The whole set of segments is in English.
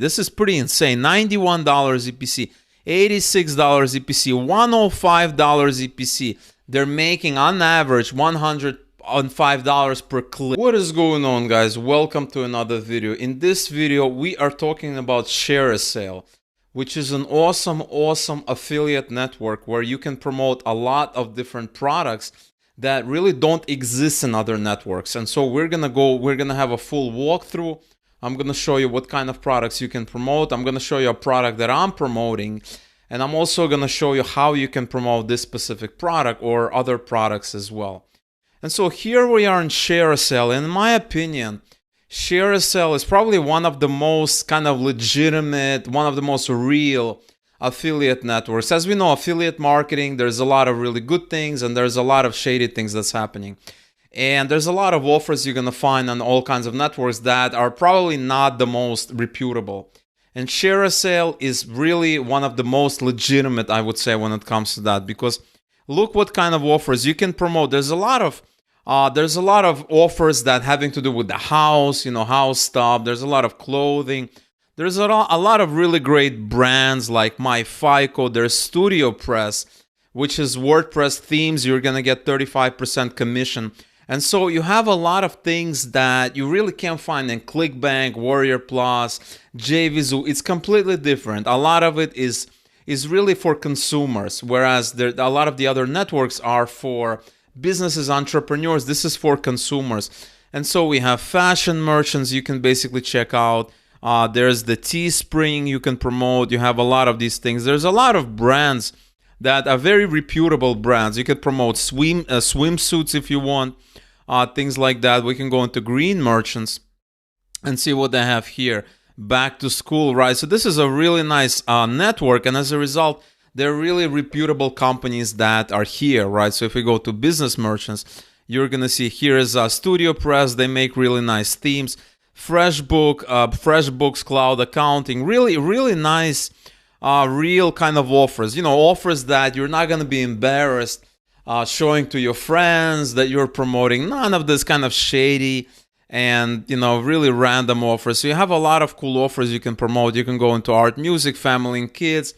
This is pretty insane. $91 EPC, $86 EPC, $105 EPC. They're making on average $105 per click. What is going on, guys? Welcome to another video. In this video, we are talking about shareasale, which is an awesome affiliate network where you can promote a lot of different products that really don't exist in other networks. And so we're gonna have a full walkthrough. I'm gonna show you what kind of products you can promote. I'm gonna show you a product that I'm promoting, and I'm also gonna show you how you can promote this specific product or other products as well. And so here we are in shareasale. In my opinion, shareasale is probably one of the most kind of legitimate, one of the most real affiliate networks. As we know, affiliate marketing, there's a lot of really good things and there's a lot of shady things that's happening. And there's a lot of offers you're gonna find on all kinds of networks that are probably not the most reputable. And shareasale is really one of the most legitimate, I would say, when it comes to that, because look what kind of offers you can promote. There's a lot of offers that having to do with the house, house stuff. There's a lot of clothing. There's a lot of really great brands like MyFICO. There's Studio Press, which is WordPress themes. You're gonna get 35% commission. And so you have a lot of things that you really can't find in ClickBank, Warrior Plus, JVZoo. It's completely different. A lot of it is really for consumers, whereas a lot of the other networks are for businesses, entrepreneurs. This is for consumers. And so we have fashion merchants you can basically check out. There's the Teespring you can promote. You have a lot of these things. There's a lot of brands that are very reputable brands. You could promote swimsuits if you want, things like that. We can go into green merchants and see what they have here. Back to school, right? So this is a really nice network, and as a result, they're really reputable companies that are here, right? So if we go to business merchants, you're gonna see here is Studio Press. They make really nice themes. FreshBooks, Cloud Accounting, really nice, real kind of offers. Offers that you're not gonna be embarrassed showing to your friends that you're promoting. None of this kind of shady and really random offers. So you have a lot of cool offers you can promote. You can go into art, music, family and kids,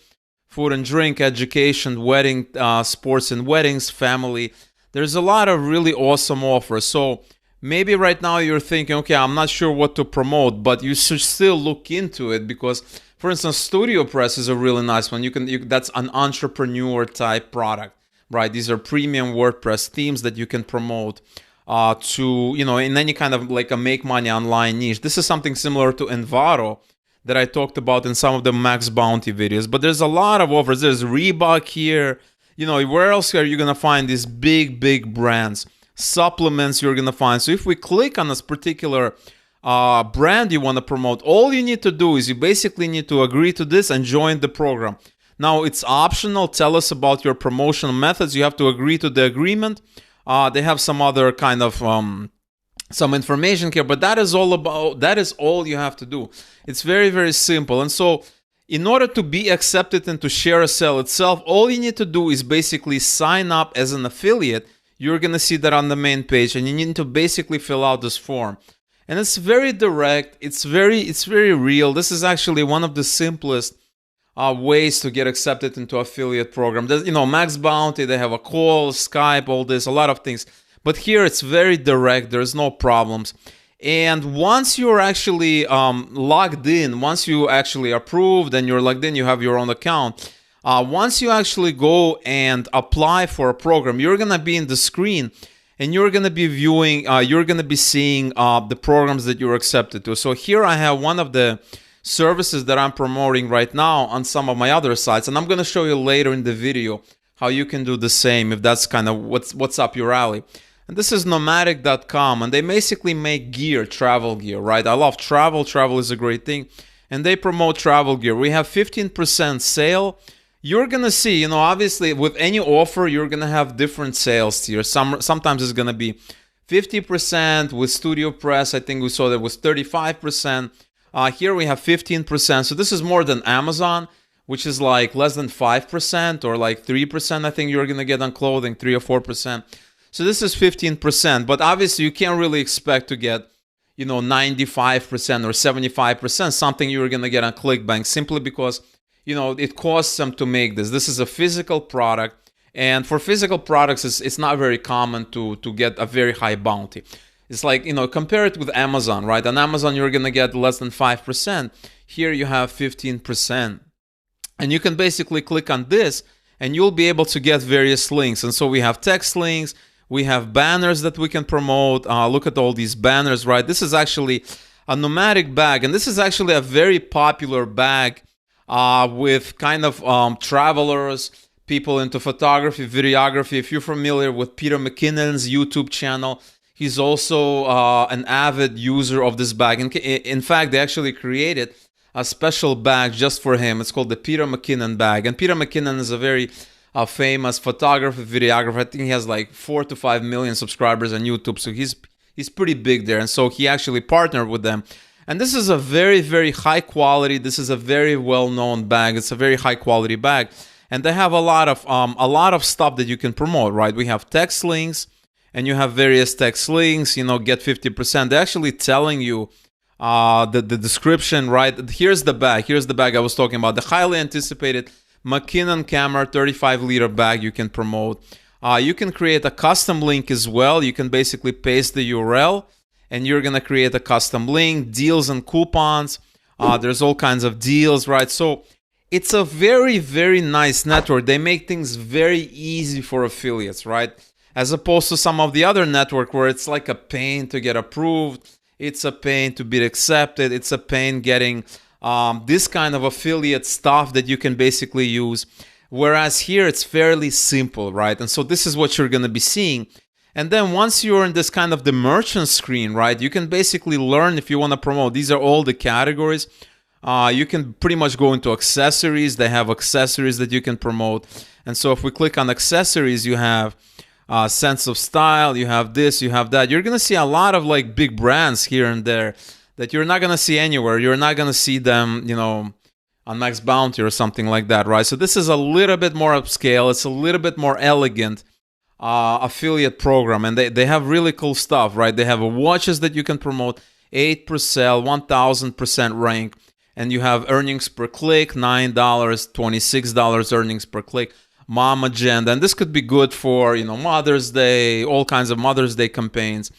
food and drink, education, wedding, sports and weddings, family. There's a lot of really awesome offers. So maybe right now you're thinking, okay, I'm not sure what to promote, but you should still look into it because, for instance, Studio Press is a really nice one. That's an entrepreneur type product, right? These are premium WordPress themes that you can promote to, in any kind of like a make money online niche. This is something similar to Envato that I talked about in some of the Max Bounty videos. But there's a lot of offers. There's Reebok here. Where else are you gonna find these big brands? Supplements you're gonna find. So if we click on this particular brand you want to promote, all you need to do is you basically need to agree to this and join the program. Now it's optional. Tell us about your promotional methods. You have to agree to the agreement. They have some other kind of some information here, but that is all you have to do. It's very simple. And so in order to be accepted into shareasale itself, all you need to do is basically sign up as an affiliate. You're gonna see that on the main page, and you need to basically fill out this form. And it's very direct. It's very real. This is actually one of the simplest ways to get accepted into affiliate program. There's, Max Bounty, they have a call, Skype, all this, a lot of things. But here it's very direct. There's no problems. And once you're actually logged in, once you actually approved and you're logged in, you have your own account. Once you actually go and apply for a program, you're gonna be in the screen and you're gonna be viewing, you're gonna be seeing the programs that you're accepted to. So here I have one of the services that I'm promoting right now on some of my other sites, and I'm gonna show you later in the video how you can do the same if that's kind of what's up your alley. And this is nomadic.com, and they basically make gear, travel gear, right? I love travel. Travel is a great thing, and they promote travel gear. We have 15% sale. You're gonna see, obviously with any offer, you're gonna have different sales tiers. Sometimes it's gonna be 50%. With Studio Press, I think we saw that was 35%. Here we have 15%. So this is more than Amazon, which is like less than 5% or like 3%. I think you're gonna get on clothing, 3 or 4%. So this is 15%, but obviously you can't really expect to get, 95% or 75%, something you're going to get on ClickBank, simply because, it costs them to make this. This is a physical product. And for physical products, it's not very common to get a very high bounty. It's like, compare it with Amazon, right? On Amazon, you're going to get less than 5%. Here you have 15%. And you can basically click on this and you'll be able to get various links. And so we have text links, we have banners that we can promote. Look at all these banners, right? This is actually a nomadic bag. And this is actually a very popular bag with kind of travelers, people into photography, videography. If you're familiar with Peter McKinnon's YouTube channel, he's also an avid user of this bag. In fact, they actually created a special bag just for him. It's called the Peter McKinnon bag. And Peter McKinnon is a very famous photographer, videographer. I think he has like 4 to 5 million subscribers on YouTube. So he's pretty big there. And so he actually partnered with them. And this is a very, very high quality. This is a very well-known bag. It's a very high quality bag. And they have a lot of stuff that you can promote, right? We have text links, and you have various text links, get 50%. They're actually telling you the description, right? Here's the bag I was talking about, the highly anticipated McKinnon camera 35-liter bag you can promote. You can create a custom link as well. You can basically paste the URL and you're gonna create a custom link, deals and coupons. There's all kinds of deals, right? So it's a very, very nice network. They make things very easy for affiliates, right? As opposed to some of the other network where it's like a pain to get approved. It's a pain to be accepted. It's a pain getting this kind of affiliate stuff that you can basically use. Whereas here it's fairly simple, right? And so this is what you're going to be seeing. And then once you're in this kind of the merchant screen, right, you can basically learn if you want to promote. These are all the categories. You can pretty much go into accessories. They have accessories that you can promote. And so if we click on accessories, you have sense of style, you have this, you have that. You're going to see a lot of like big brands here and there that you're not going to see anywhere. You're not going to see them, on Max Bounty or something like that, right? So this is a little bit more upscale. It's a little bit more elegant affiliate program. And they have really cool stuff, right? They have watches that you can promote, 8 per sale, 1,000% rank. And you have earnings per click, $9, $26 earnings per click. Mom agenda, and this could be good for Mother's Day, all kinds of Mother's Day campaigns.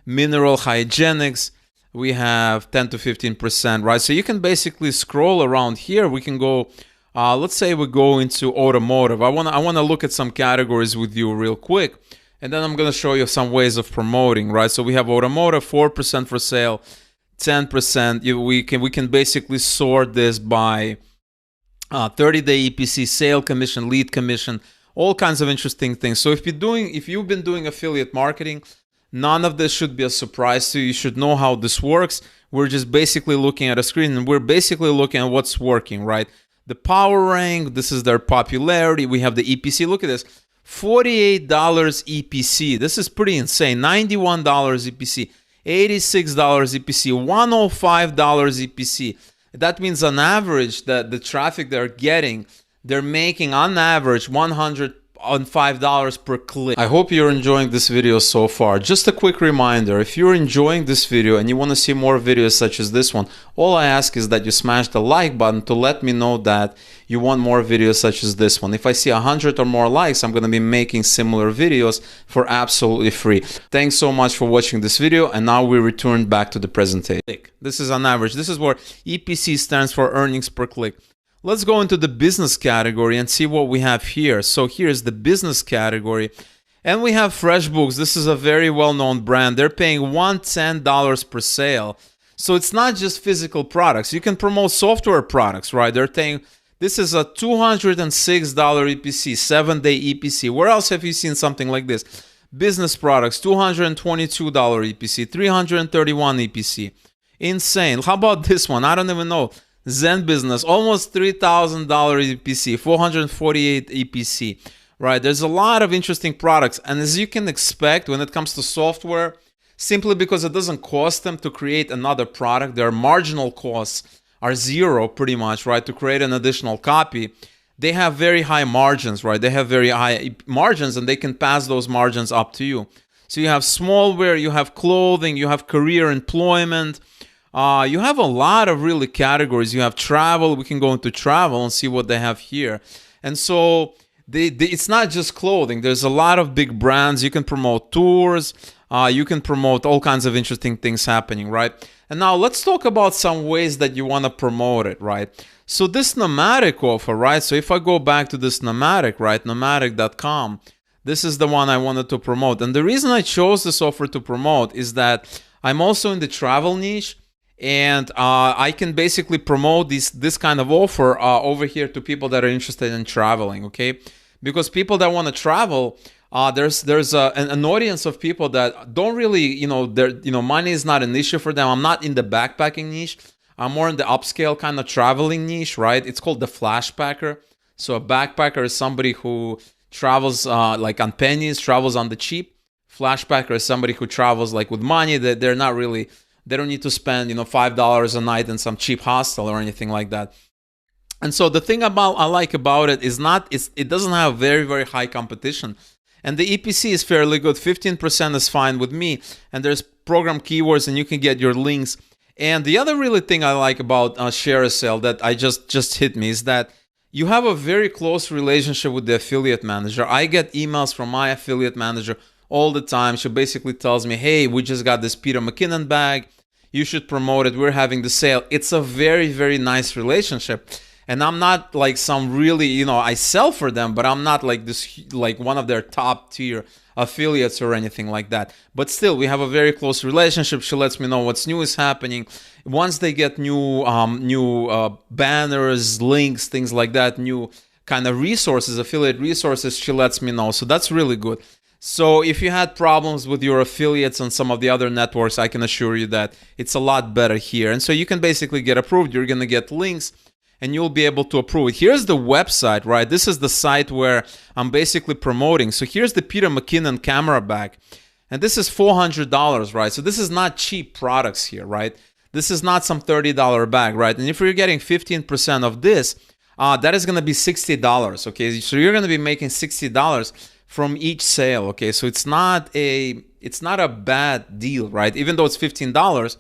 Mineral hygienics, we have 10 to 15%, right? So you can basically scroll around here. We can go, let's say we go into automotive. I want to look at some categories with you real quick, and then I'm going to show you some ways of promoting, right? So we have automotive, 4% for sale, 10%. We can basically sort this by 30-day EPC, sale commission, lead commission, all kinds of interesting things. So if you've been doing affiliate marketing, none of this should be a surprise to you. You should know how this works. We're just basically looking at a screen and we're basically looking at what's working, right? The power rank, this is their popularity. We have the EPC. Look at this, $48 EPC. This is pretty insane. $91 EPC, $86 EPC, $105 EPC. That means on average that the traffic they're getting, they're making on average $105 per click. I hope you're enjoying this video so far. Just a quick reminder, if you're enjoying this video and you want to see more videos such as this one, all I ask is that you smash the like button to let me know that you want more videos such as this one. If I see 100 or more likes, I'm going to be making similar videos for absolutely free. Thanks so much for watching this video, and now we return back to the presentation. This is on average. This is where EPC stands for earnings per click. Let's go into the business category and see what we have here. So here's the business category. And we have FreshBooks. This is a very well-known brand. They're paying $110 per sale. So it's not just physical products. You can promote software products, right? They're saying this is a $206 EPC, 7-day EPC. Where else have you seen something like this? Business products, $222 EPC, $331 EPC. Insane. How about this one? I don't even know. Zen Business, almost $3,000 EPC, 448 EPC, right? There's a lot of interesting products. And as you can expect, when it comes to software, simply because it doesn't cost them to create another product, their marginal costs are zero pretty much, right? To create an additional copy, they have very high margins, right? They have very high margins and they can pass those margins up to you. So you have smallware, you have clothing, you have career employment. You have a lot of really categories. You have travel. We can go into travel and see what they have here. And so it's not just clothing. There's a lot of big brands. You can promote tours. You can promote all kinds of interesting things happening, right? And now let's talk about some ways that you want to promote it, right? So this nomadic offer, right? So if I go back to this nomadic, right? Nomadic.com, this is the one I wanted to promote. And the reason I chose this offer to promote is that I'm also in the travel niche. And I can basically promote this kind of offer over here to people that are interested in traveling, okay? Because people that want to travel, there's an audience of people that don't really, money is not an issue for them. I'm not in the backpacking niche. I'm more in the upscale kind of traveling niche, right? It's called the flashpacker. So a backpacker is somebody who travels like on pennies, travels on the cheap. Flashpacker is somebody who travels like with money that they're not really... They don't need to spend, $5 a night in some cheap hostel or anything like that. And so the thing I like about it is it doesn't have very, very high competition. And the EPC is fairly good. 15% is fine with me. And there's program keywords and you can get your links. And the other really thing I like about ShareASale that I just hit me is that you have a very close relationship with the affiliate manager. I get emails from my affiliate manager all the time. She basically tells me, hey, we just got this Peter McKinnon bag. You should promote it. We're having the sale. It's a very, very nice relationship. And I'm not like some really, I sell for them, but I'm not like this, like one of their top tier affiliates or anything like that. But still, we have a very close relationship. She lets me know what's new is happening. Once they get new banners, links, things like that, new kind of resources, affiliate resources, she lets me know. So that's really good. So if you had problems with your affiliates on some of the other networks, I can assure you that it's a lot better here. And so you can basically get approved. You're going to get links and you'll be able to approve it. Here's the website, right? This is the site where I'm basically promoting. So here's the Peter McKinnon camera bag. And this is $400, right? So this is not cheap products here, right? This is not some $30 bag, right? And if you're getting 15% of this, that is going to be $60, okay? So you're going to be making $60 from each sale, okay? So it's not a bad deal, right? Even though it's $15,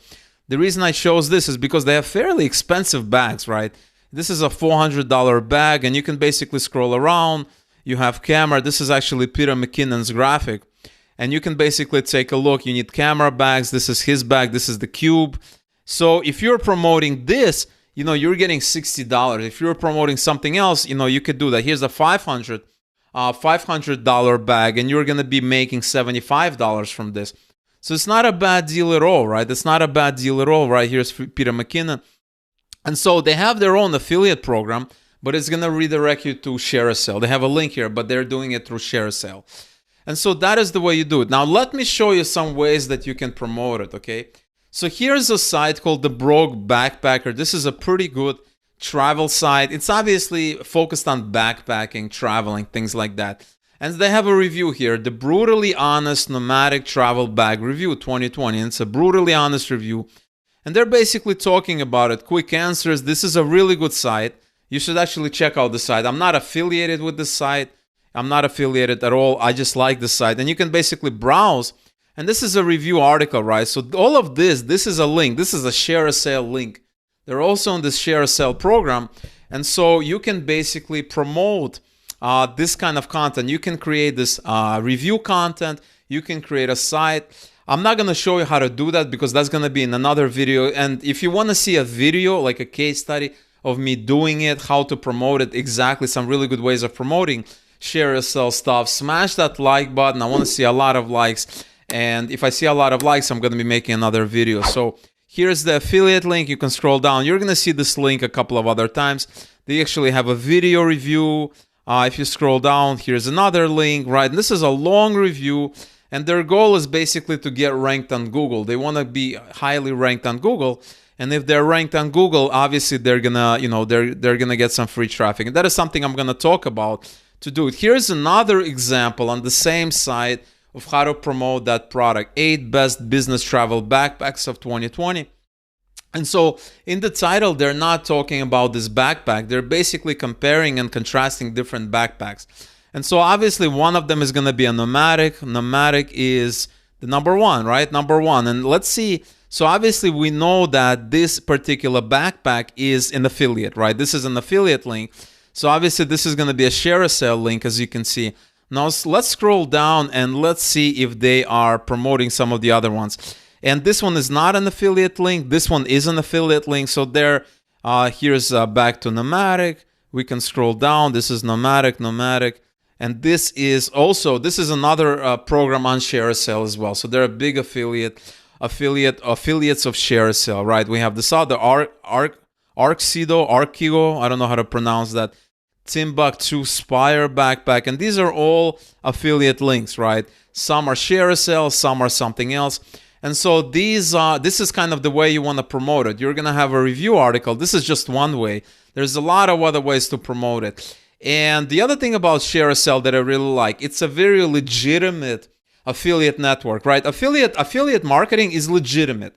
the reason I chose this is because they have fairly expensive bags, right? This is a $400 bag, and you can basically scroll around. You have camera. This is actually Peter McKinnon's graphic, and you can basically take a look. You need camera bags. This is his bag. This is the cube. So if you're promoting this, you're getting $60. If you're promoting something else, you could do that. Here's a $500 bag, and you're going to be making $75 from this. So it's not a bad deal at all, right? It's not a bad deal at all, right? Here's Peter McKinnon. And so they have their own affiliate program, but it's going to redirect you to ShareASale. They have a link here, but they're doing it through ShareASale. And so that is the way you do it. Now, let me show you some ways that you can promote it, okay? So here's a site called The Broke Backpacker. This is a pretty good travel site. It's obviously focused on backpacking, traveling, things like that. And they have a review here, the Brutally Honest Nomadic Travel Bag Review 2020. And it's a brutally honest review. And they're basically talking about it. Quick answers. This is a really good site. You should actually check out the site. I'm not affiliated with this site. I'm not affiliated at all. I just like the site. And you can basically browse. And this is a review article, right? So all of this is a link. This is a ShareASale link. They're also in this ShareASale program. And so you can basically promote this kind of content. You can create this review content. You can create a site. I'm not going to show you how to do that because that's going to be in another video. And if you want to see a video, like a case study of me doing it, how to promote it exactly, some really good ways of promoting ShareASale stuff, smash that like button. I want to see a lot of likes. And if I see a lot of likes, I'm going to be making another video. So here's the affiliate link. You can scroll down. You're going to see this link a couple of other times. They actually have a video review. If you scroll down, here's another link, right? And this is a long review. And their goal is basically to get ranked on Google. They want to be highly ranked on Google. And if they're ranked on Google, obviously they're gonna, they're gonna get some free traffic. And that is something I'm gonna talk about to do it. Here's another example on the same site of how to promote that product. 8 best business travel backpacks of 2020. And so in the title, they're not talking about this backpack. They're basically comparing and contrasting different backpacks. And so obviously one of them is going to be a nomadic. Nomadic is The number one, right? Number one. And let's see. So obviously we know that this particular backpack is an affiliate, right? This is an affiliate link. So obviously this is going to be a ShareASale link, as you can see. Now let's scroll down and let's see if they are promoting some of the other ones. And this one is not an affiliate link. This one is an affiliate link. So there, here's back to Nomadic. We can scroll down. This is Nomadic. And this is also, this is another program on ShareASale as well. So they're a big affiliates of ShareASale, right? We have this other Arcido, I don't know how to pronounce that. Timbuktu Spire backpack, and these are all affiliate links, right? Some are ShareASale, some are something else. And so these this is kind of the way you want to promote it. You're gonna have a review article. This is just one way. There's a lot of other ways to promote it. And the other thing about ShareASale that I really like, it's a very legitimate affiliate network, right? Affiliate marketing is legitimate.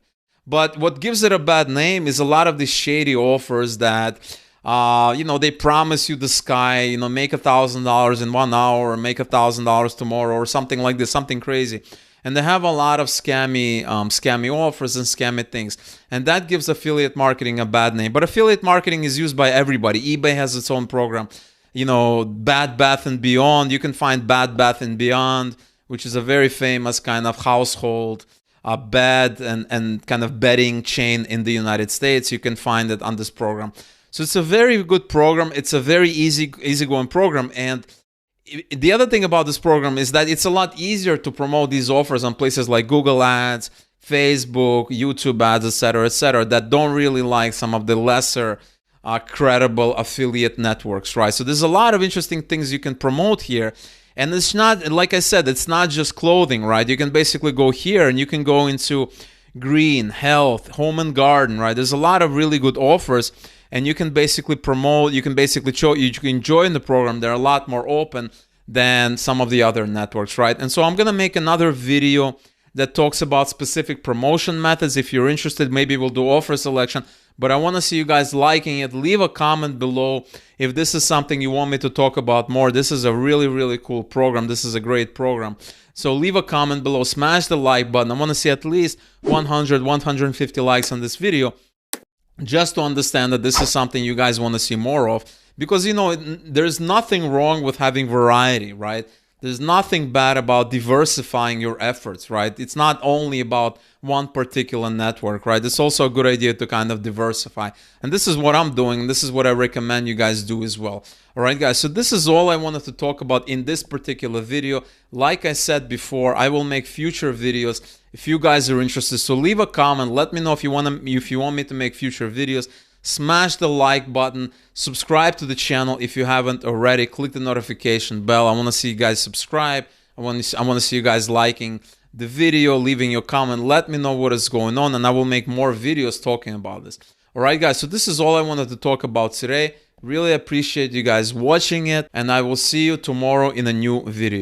But what gives it a bad name is a lot of these shady offers that they promise you the sky, make $1,000 in 1 hour, or make $1,000 tomorrow, or something like this, something crazy. And they have a lot of scammy offers and scammy things. And that gives affiliate marketing a bad name. But affiliate marketing is used by everybody. eBay has its own program. Bed Bath & Beyond. You can find Bed Bath & Beyond, which is a very famous kind of household bed and kind of bedding chain in the United States. You can find it on this program. So it's a very good program. It's a very easygoing program. And the other thing about this program is that it's a lot easier to promote these offers on places like Google Ads, Facebook, YouTube ads, etc., that don't really like some of the lesser credible affiliate networks, right? So there's a lot of interesting things you can promote here. And it's not, like I said, it's not just clothing, right? You can basically go here and you can go into green, health, home and garden, right? There's a lot of really good offers. And you can basically promote, you can join the program. They're a lot more open than some of the other networks, right? And so I'm going to make another video that talks about specific promotion methods. If you're interested, maybe we'll do offer selection. But I want to see you guys liking it. Leave a comment below if this is something you want me to talk about more. This is a really, really cool program. This is a great program. So leave a comment below. Smash the like button. I want to see at least 100, 150 likes on this video, just to understand that this is something you guys want to see more of. Because, there's nothing wrong with having variety, right? There's nothing bad about diversifying your efforts, right? It's not only about one particular network, right? It's also a good idea to kind of diversify. And this is what I'm doing. This is what I recommend you guys do as well. All right, guys. So this is all I wanted to talk about in this particular video. Like I said before, I will make future videos if you guys are interested. So leave a comment. Let me know if you want me to make future videos. Smash the like button, subscribe to the channel if you haven't already, click the notification bell. I want to see you guys subscribe. I want to see you guys liking the video, leaving your comment. Let me know what is going on, and I will make more videos talking about this. All right, guys, so this is all I wanted to talk about today. Really appreciate you guys watching it, and I will see you tomorrow in a new video.